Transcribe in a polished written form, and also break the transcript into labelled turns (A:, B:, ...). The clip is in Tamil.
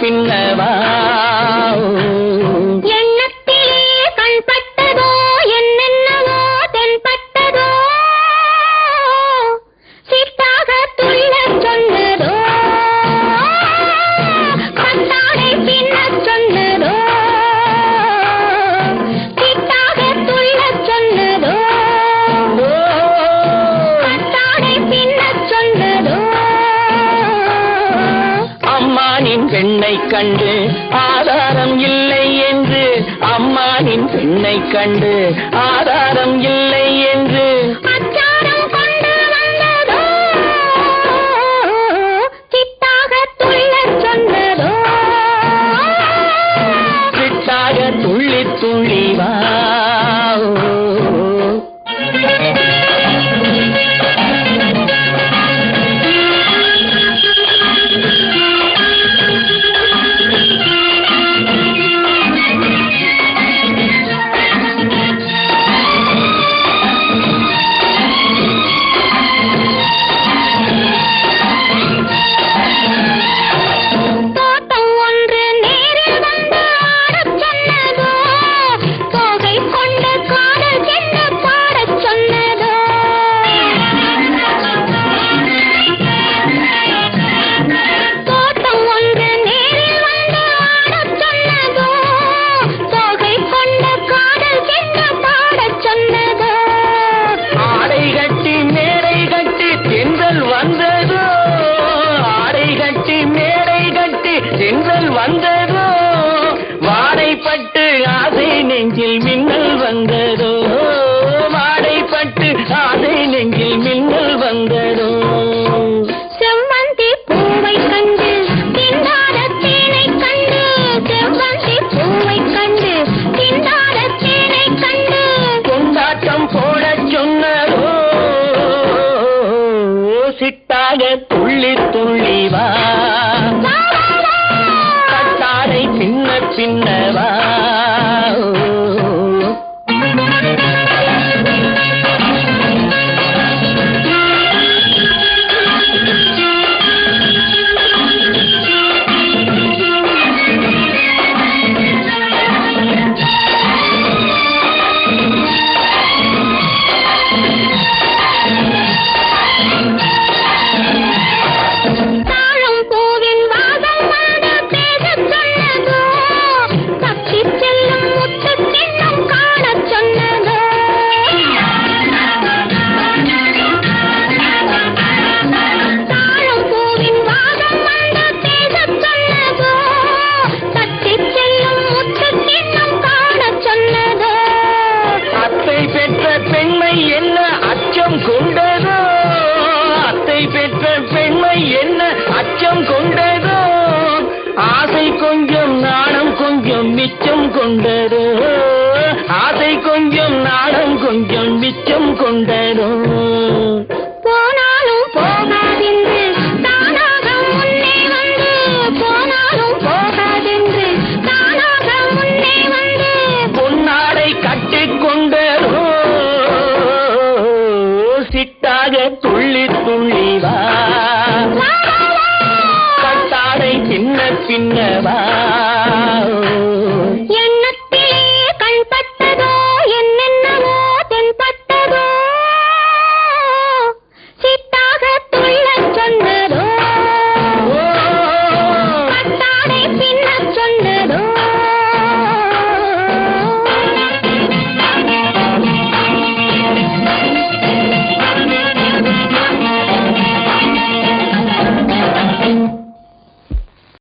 A: பின்னவா பெண்ணை கண்டு ஆதாரம் இல்லை என்று அம்மானின் பெண்ணை கண்டு ஆதாரம் இல்லை என்று அச்சாரம் கொண்டு வந்ததோ சித்தாக துள்ளச் சொன்னதோ சித்தாக துள்ளி துள்ளி வா வந்ததோ வாடைப்பட்டு ஆசை நெஞ்சில் மின்னல் வந்ததோ வாடைப்பட்டு ஆசை நெஞ்சில் மின்னல் வந்ததோ செவ்வந்தி பூவை கண்டு திண்டாட தேனை கண்டு செவ்வந்தி பூவை கண்டு திண்டாட தேனை கண்டு கொண்டாட்டம் போட சொன்னதோ சிட்டாக துள்ளி துள்ளி வா பின்னவா என்ன அச்சம் கொண்டதோ அத்தை பெற்ற பெண்மை என்ன அச்சம் கொண்டதோ ஆசை கொஞ்சம் நாணம் கொஞ்சம் மிச்சம் கொண்டதோ ஆசை கொஞ்சம் நாணம் கொஞ்சம் மிச்சம் கொண்டதோ